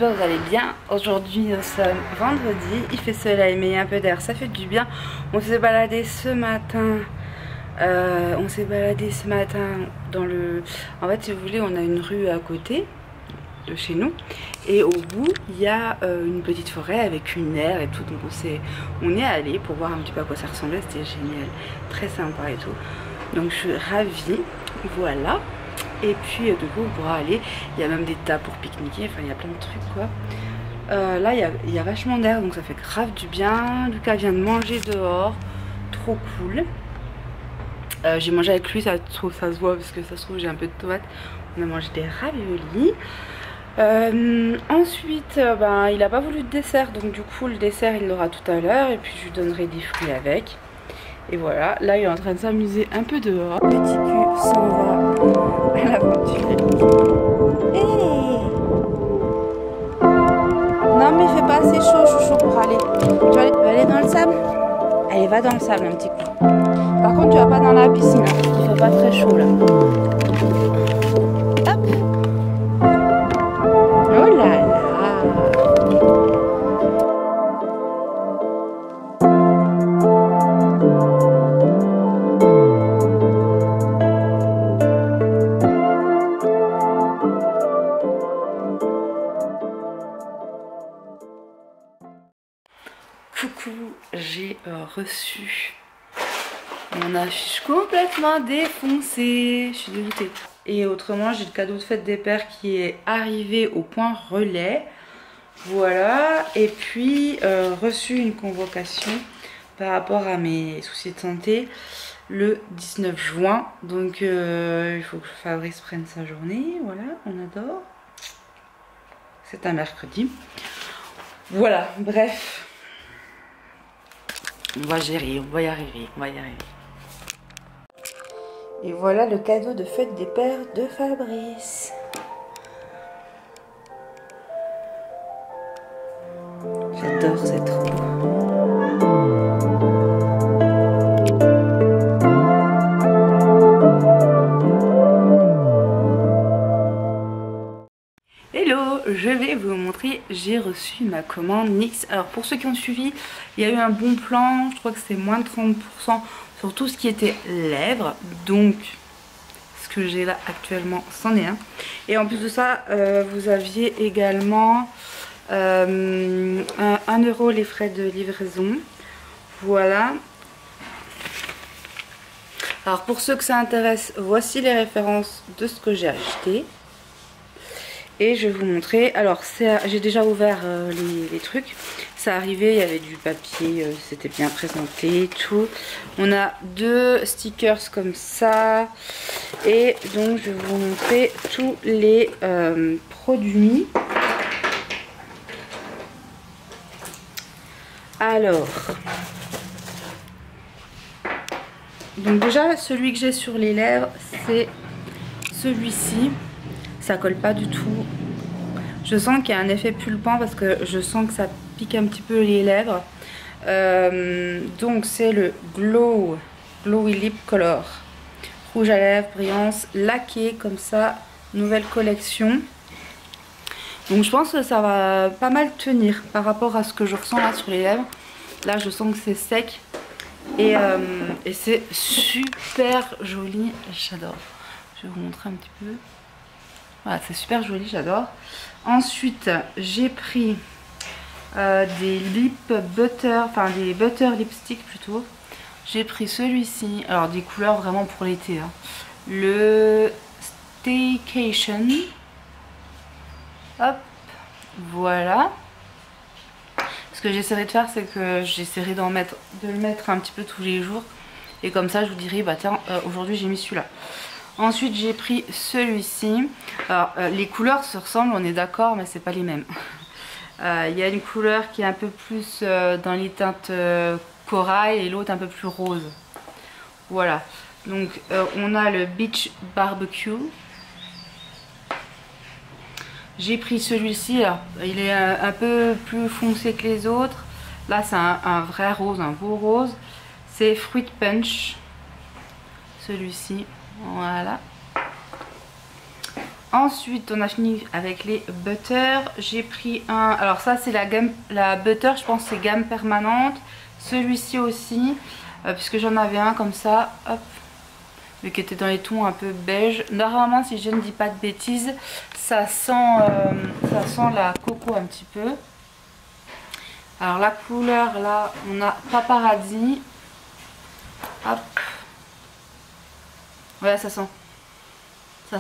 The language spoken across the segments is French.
j'espère que vous allez bien. Aujourd'hui nous sommes vendredi, il fait soleil mais il y a un peu d'air, ça fait du bien. On s'est baladé ce matin. Dans le... En fait si vous voulez on a une rue à côté de chez nous. Et au bout il y a une petite forêt avec une aire et tout. Donc on est allé pour voir un petit peu à quoi ça ressemblait. C'était génial, très sympa et tout. Donc je suis ravie, voilà. Et puis du coup on pourra aller, il y a même des tas pour pique-niquer, enfin il y a plein de trucs quoi. Là il y a vachement d'air donc ça fait grave du bien. Lucas vient de manger dehors, trop cool. J'ai mangé avec lui, ça se voit parce que ça se trouve j'ai un peu de tomate. On a mangé des raviolis. Ensuite il a pas voulu de dessert donc du coup le dessert il l'aura tout à l'heure. Et puis je lui donnerai des fruits avec. Et voilà, là il est en train de s'amuser un peu dehors. Petit cul s'en va à l'aventure. Hey, non mais il fait pas assez chaud chouchou pour aller. Tu vas aller dans le sable? Allez, va dans le sable un petit coup. Par contre tu vas pas dans la piscine, hein, il fait pas très chaud là. Hop. Oh là là. Coucou, j'ai reçu mon affiche complètement défoncée, je suis dégoûtée. Et autrement j'ai le cadeau de fête des pères qui est arrivé au point relais. Voilà, et puis reçu une convocation par rapport à mes soucis de santé le 19 juin. Donc il faut que Fabrice prenne sa journée, voilà, on adore. C'est un mercredi. Voilà, bref. On va gérer, on va y arriver, on va y arriver. Et voilà le cadeau de fête des pères de Fabrice. J'adore cette robe. Hello, je vais vous montrer, j'ai reçu ma commande NYX. Alors pour ceux qui ont suivi, il y a eu un bon plan, je crois que c'est moins de 30% sur tout ce qui était lèvres. Donc ce que j'ai là actuellement c'en est un. Et en plus de ça, vous aviez également 1 € les frais de livraison. Voilà. Alors pour ceux que ça intéresse, voici les références de ce que j'ai acheté. Et je vais vous montrer. Alors j'ai déjà ouvert les trucs. Ça arrivait, il y avait du papier, c'était bien présenté, tout. On a 2 stickers comme ça. Et donc je vais vous montrer tous les produits. Alors, donc déjà celui que j'ai sur les lèvres, c'est celui-ci. Ça colle pas du tout. Je sens qu'il y a un effet pulpant parce que je sens que ça pique un petit peu les lèvres. Donc c'est le Glowy Lip Color. Rouge à lèvres, brillance, laqué comme ça. Nouvelle collection. Donc je pense que ça va pas mal tenir par rapport à ce que je ressens là sur les lèvres. Là je sens que c'est sec. Et c'est super joli. J'adore. Je vais vous montrer un petit peu. Voilà, c'est super joli, j'adore. Ensuite, j'ai pris des lip butter, enfin des butter lipstick plutôt. J'ai pris celui-ci, alors des couleurs vraiment pour l'été. Hein. Le Staycation. Hop, voilà. Ce que j'essaierai de faire, c'est que j'essaierai de le mettre un petit peu tous les jours. Et comme ça, je vous dirai, bah tiens, aujourd'hui j'ai mis celui-là. Ensuite j'ai pris celui-ci. Alors les couleurs se ressemblent, on est d'accord, mais c'est pas les mêmes. Il y a une couleur qui est un peu plus dans les teintes corail et l'autre un peu plus rose. Voilà. Donc on a le Beach Barbecue. J'ai pris celui-ci. Il est un peu plus foncé que les autres. Là c'est un vrai rose, un beau rose. C'est Fruit Punch. Celui-ci. Voilà. Ensuite, on a fini avec les butter. J'ai pris un... Alors ça, c'est la butter, je pense que c'est gamme permanente. Celui-ci aussi, puisque j'en avais un comme ça, hop, mais qui était dans les tons un peu beige. Normalement, si je ne dis pas de bêtises, ça sent la coco un petit peu. Alors la couleur, là, on a Paparazzi. Hop. Ouais, ça sent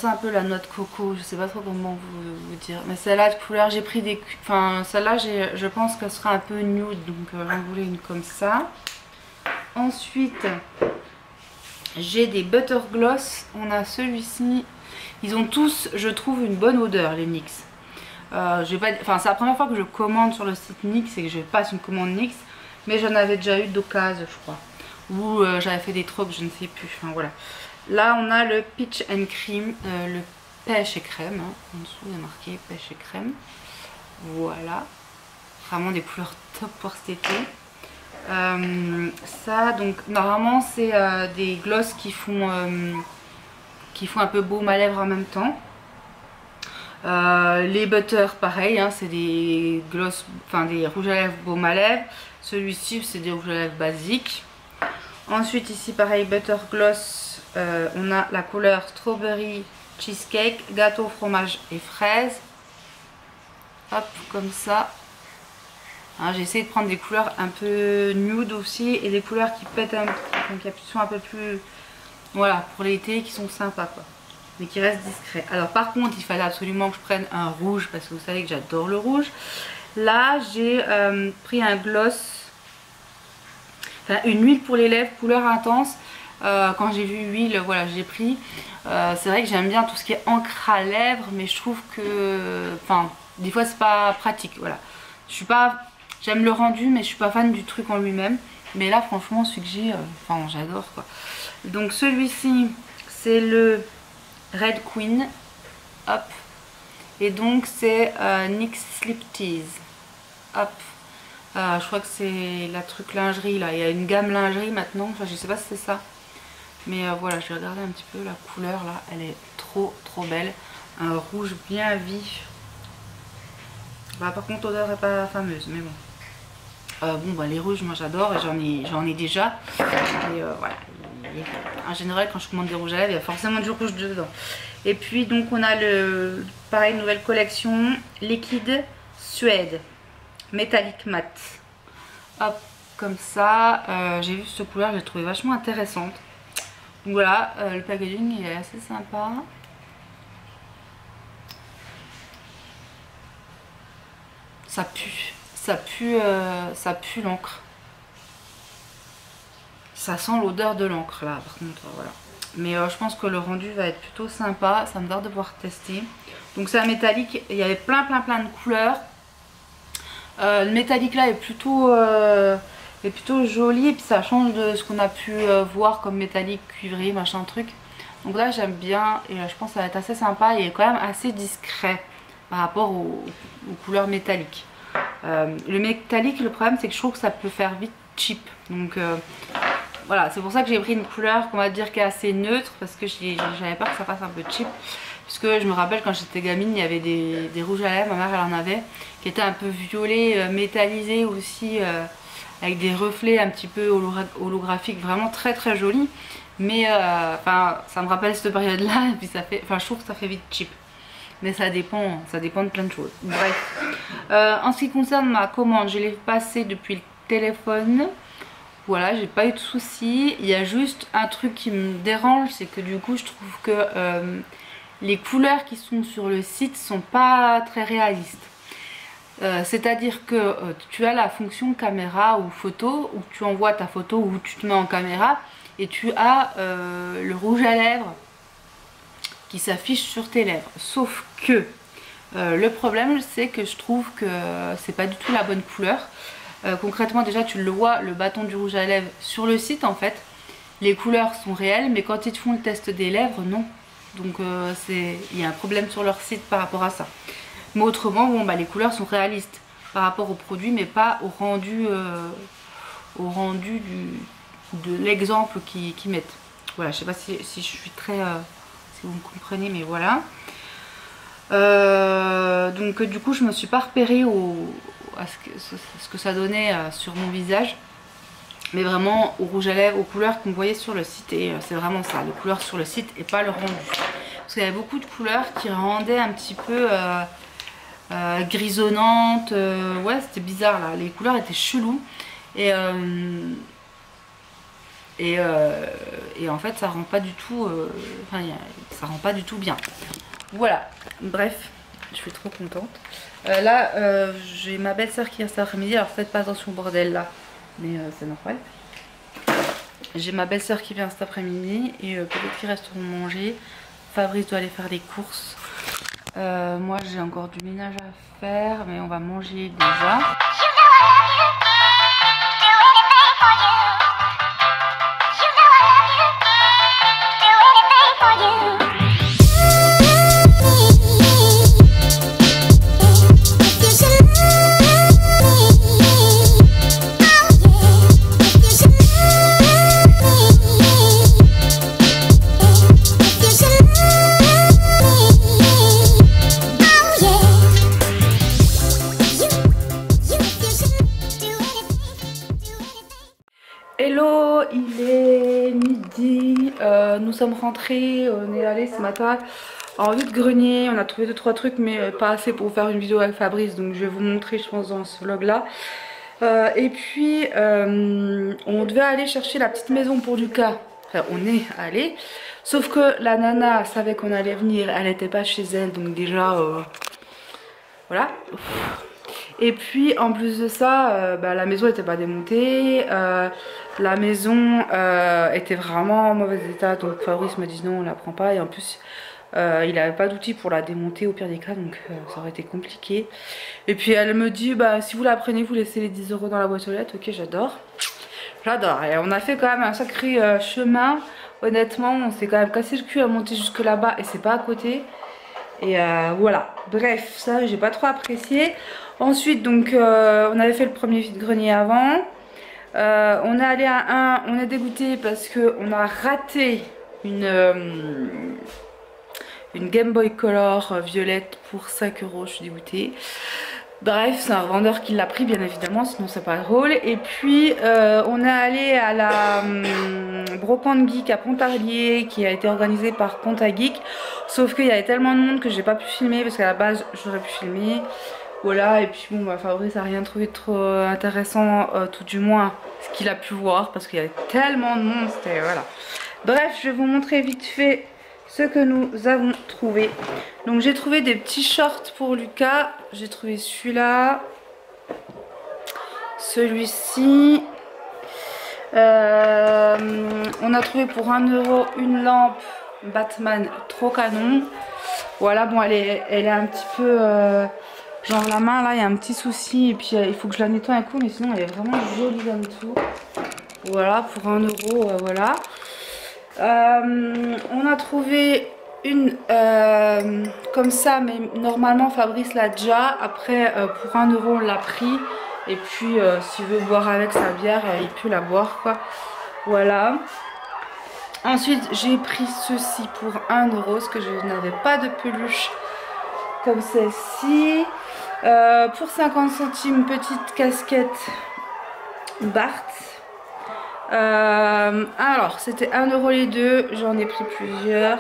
un peu la noix de coco, je sais pas trop comment vous dire. Mais celle-là de couleur, j'ai pris des... Enfin, celle-là, je pense qu'elle sera un peu nude, donc j'en voulais une comme ça. Ensuite, j'ai des Butter Gloss. On a celui-ci. Ils ont tous, je trouve, une bonne odeur, les NYX. Enfin, c'est la première fois que je commande sur le site NYX et que je passe une commande NYX. Mais j'en avais déjà eu d'occasion, je crois. Ou j'avais fait des trucs, je ne sais plus. Enfin, voilà. Là, on a le Peach and Cream, le pêche et crème. Hein. En dessous, il y a marqué pêche et crème. Voilà. Vraiment des couleurs top pour cet été. Ça, donc, normalement, c'est des glosses qui font un peu baume à lèvres en même temps. Les butter, pareil, hein, c'est des glosses, enfin des rouges à lèvres baume à lèvres. Celui-ci, c'est des rouges à lèvres basiques. Ensuite, ici, pareil, butter gloss. On a la couleur strawberry cheesecake, gâteau fromage et fraise. Hop, comme ça. Hein, j'ai essayé de prendre des couleurs un peu nude aussi et des couleurs qui pètent un peu, qui sont un peu plus, voilà, pour l'été, qui sont sympas quoi, mais qui restent discrets. Alors par contre, il fallait absolument que je prenne un rouge parce que vous savez que j'adore le rouge. Là, j'ai pris un gloss, enfin une huile pour les lèvres, couleur intense. Quand j'ai vu huile, voilà, j'ai pris. C'est vrai que j'aime bien tout ce qui est encre à lèvres, mais je trouve que, enfin, des fois c'est pas pratique. Voilà, je suis pas, j'aime le rendu, mais je suis pas fan du truc en lui-même. Mais là, franchement, celui que j'ai, enfin, j'adore quoi. Donc celui-ci, c'est le Red Queen, hop. Et donc c'est NYX Slip Tease, hop. Je crois que c'est la truc lingerie là. Il y a une gamme lingerie maintenant. Enfin, je sais pas si c'est ça. Mais voilà, je vais regarder un petit peu la couleur là. Elle est trop belle. Un rouge bien vif. Bah, par contre, l'odeur n'est pas fameuse. Mais bon. Bon, bah, les rouges, moi j'adore. Et j'en ai déjà. Et voilà. En général, quand je commande des rouges à lèvres, il y a forcément du rouge dedans. Et puis, donc, on a le pareil, nouvelle collection liquide Suède. Métallique mat. Hop, comme ça. J'ai vu cette couleur, je l'ai trouvée vachement intéressante. Donc voilà, le packaging est assez sympa. Ça pue l'encre. Ça sent l'odeur de l'encre là, par contre, voilà. Mais je pense que le rendu va être plutôt sympa. Ça me donne de pouvoir tester. Donc c'est un métallique. Il y avait plein de couleurs. Le métallique là est plutôt joli. Et puis ça change de ce qu'on a pu voir comme métallique cuivré, machin truc. Donc là j'aime bien. Et je pense que ça va être assez sympa. Il est quand même assez discret par rapport aux couleurs métalliques. Le métallique, le problème c'est que je trouve que ça peut faire vite cheap. Donc voilà, c'est pour ça que j'ai pris une couleur qu'on va dire qui est assez neutre. Parce que j'avais peur que ça fasse un peu cheap. Puisque je me rappelle quand j'étais gamine, il y avait des rouges à lèvres, ma mère elle en avait, qui étaient un peu violets, métallisés aussi, avec des reflets un petit peu holographiques, vraiment très jolis. Mais enfin, ça me rappelle cette période là, et puis ça fait, enfin je trouve que ça fait vite cheap. Mais ça dépend de plein de choses. Bref. En ce qui concerne ma commande, je l'ai passée depuis le téléphone. Voilà, j'ai pas eu de soucis. Il y a juste un truc qui me dérange, c'est que du coup je trouve que les couleurs qui sont sur le site sont pas très réalistes. C'est-à-dire que tu as la fonction caméra ou photo, où tu envoies ta photo ou tu te mets en caméra et tu as le rouge à lèvres qui s'affiche sur tes lèvres. Sauf que le problème c'est que je trouve que c'est pas du tout la bonne couleur. Concrètement déjà tu le vois, le bâton du rouge à lèvres sur le site en fait. Les couleurs sont réelles mais quand ils te font le test des lèvres, non. Donc il y a un problème sur leur site par rapport à ça. Mais autrement, bon, bah, les couleurs sont réalistes par rapport au produit, mais pas au rendu de l'exemple qu'ils mettent. Voilà, je sais pas si je suis très... si vous me comprenez, mais voilà. Donc du coup je me suis pas repérée à ce que ça donnait sur mon visage. Mais vraiment au rouge à lèvres, aux couleurs qu'on voyait sur le site. Et c'est vraiment ça, les couleurs sur le site et pas le rendu. Parce qu'il y avait beaucoup de couleurs qui rendaient un petit peu grisonnantes. Ouais, c'était bizarre là, les couleurs étaient cheloues. Et en fait ça rend pas du tout ça rend pas du tout bien. Voilà, bref, je suis trop contente. Là j'ai ma belle-sœur qui vient cet après-midi. Alors faites pas attention au bordel là, mais c'est normal. J'ai ma belle-sœur qui vient cet après-midi et peut-être qu'ils resteront manger. Fabrice doit aller faire des courses. Moi j'ai encore du ménage à faire, mais on va manger déjà. Hello, il est midi, nous sommes rentrés, on est allé ce matin en vide-grenier, on a trouvé 2-3 trucs mais pas assez pour faire une vidéo avec Fabrice, donc je vais vous montrer je pense dans ce vlog là. Et puis on devait aller chercher la petite maison pour Lucas, enfin on est allé, sauf que la nana savait qu'on allait venir, elle n'était pas chez elle, donc déjà voilà. Et puis en plus de ça, la maison n'était pas démontée, la maison était vraiment en mauvais état, donc Fabrice me dit non on la prend pas, et en plus il n'avait pas d'outils pour la démonter au pire des cas, donc ça aurait été compliqué. Et puis elle me dit si vous la prenez vous laissez les 10 € dans la boîte aux lettres. Ok, j'adore, j'adore. Et on a fait quand même un sacré chemin, honnêtement on s'est quand même cassé le cul à monter jusque là-bas et c'est pas à côté. Et voilà, bref, ça j'ai pas trop apprécié. Ensuite donc on avait fait le premier vide-grenier avant. On est allé à on est dégoûté parce que on a raté une Game Boy Color violette pour 5 €, je suis dégoûtée. Bref, c'est un revendeur qui l'a pris bien évidemment, sinon c'est pas drôle. Et puis on est allé à la Brocante Geek à Pontarlier qui a été organisée par Ponta Geek. Sauf qu'il y avait tellement de monde que j'ai pas pu filmer parce qu'à la base j'aurais pu filmer. Voilà, et puis bon Fabrice a rien trouvé de trop intéressant, tout du moins ce qu'il a pu voir parce qu'il y avait tellement de monde, c'était voilà. Bref, je vais vous montrer vite fait ce que nous avons trouvé. Donc j'ai trouvé des petits shorts pour Lucas. J'ai trouvé celui-là, celui-ci. On a trouvé pour 1 € une lampe Batman trop canon. Voilà, bon elle est un petit peu genre la main là il y a un petit souci et puis il faut que je la nettoie un coup, mais sinon elle est vraiment jolie comme tout. Voilà, pour 1 €, voilà. On a trouvé une comme ça, mais normalement Fabrice l'a déjà. Après pour 1 € on l'a pris. Et puis s'il veut boire avec sa bière, il peut la boire quoi. Voilà. Ensuite j'ai pris ceci pour 1 € parce que je n'avais pas de peluche comme celle-ci. Pour 50 centimes, petite casquette Bart. Alors c'était 1 € les deux, j'en ai pris plusieurs.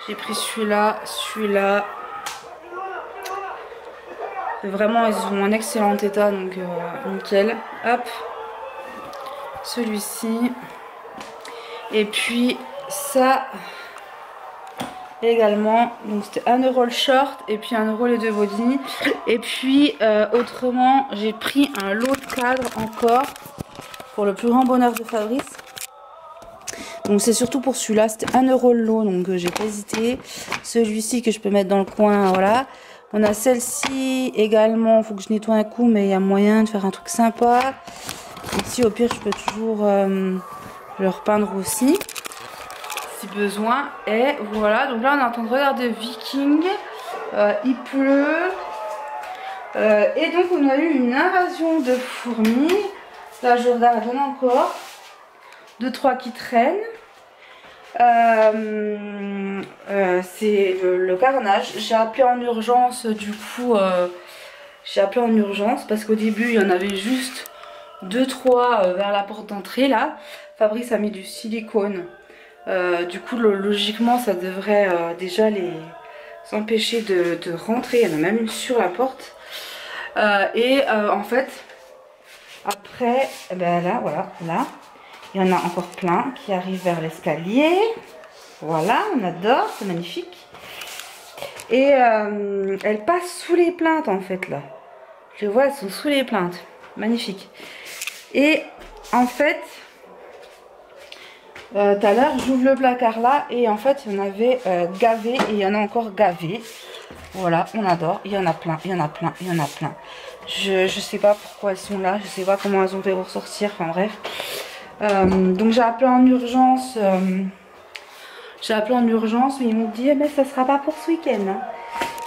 J'ai pris celui-là, celui-là. Vraiment ils sont en excellent état, donc nickel. Hop, celui-ci. Et puis ça également, donc c'était 1 € le short et puis 1 € les deux body. Et puis autrement j'ai pris un lot de cadres encore pour le plus grand bonheur de Fabrice. Donc c'est surtout pour celui-là, c'était 1 € le lot, donc j'ai pas hésité. Celui-ci que je peux mettre dans le coin, voilà. On a celle-ci également, il faut que je nettoie un coup, mais il y a moyen de faire un truc sympa. Ici au pire je peux toujours le repeindre aussi si besoin. Et voilà, donc là on est en train de regarder Viking. Il pleut. Et donc on a eu une invasion de fourmis. Là je regarde encore 2-3 qui traînent. C'est le carnage. J'ai appelé en urgence du coup. J'ai appelé en urgence parce qu'au début il y en avait juste 2-3 vers la porte d'entrée là. Fabrice a mis du silicone. Du coup logiquement ça devrait déjà les empêcher de rentrer. Il y en a même une sur la porte. En fait après là voilà là il y en a encore plein qui arrivent vers l'escalier. Voilà, on adore, c'est magnifique. Et elles passent sous les plaintes en fait là. Je vois, elles sont sous les plaintes. Magnifique. Et en fait, tout à l'heure, j'ouvre le placard là et en fait, il y en avait gavé et il y en a encore gavé. Voilà, on adore. Il y en a plein, il y en a plein, il y en a plein. Je sais pas pourquoi elles sont là, je sais pas comment elles ont fait ressortir. Enfin bref. Donc j'ai appelé en urgence. Mais ils m'ont dit mais ça sera pas pour ce week-end. Hein.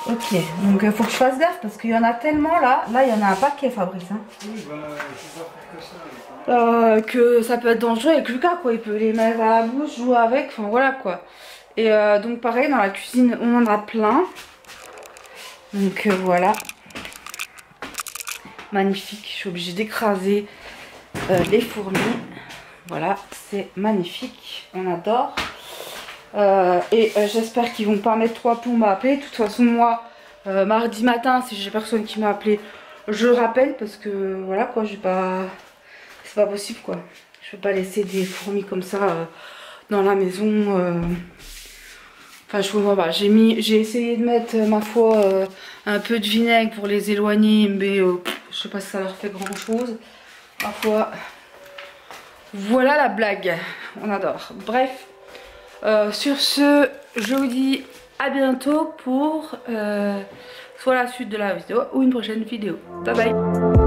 Ok, donc il faut que je fasse gaffe parce qu'il y en a tellement là. Là il y en a un paquet, Fabrice. Hein. Oui, bah, c'est pas que ça. Que ça peut être dangereux avec Lucas quoi. Il peut les mettre à la bouche, jouer avec, enfin voilà quoi. Et donc pareil dans la cuisine on en a plein. Donc voilà. Magnifique, je suis obligée d'écraser les fourmis. Voilà, c'est magnifique, on adore. J'espère qu'ils vont pas mettre 3 plombs à appeler. De toute façon moi mardi matin si j'ai personne qui m'a appelé je rappelle parce que voilà quoi, j'ai pas, c'est pas possible quoi. Je peux pas laisser des fourmis comme ça dans la maison. Enfin je vois pas, j'ai essayé de mettre ma foi un peu de vinaigre pour les éloigner mais je sais pas si ça leur fait grand chose. Ma foi, voilà la blague, on adore. Bref. Sur ce, je vous dis à bientôt pour soit la suite de la vidéo ou une prochaine vidéo. Bye bye.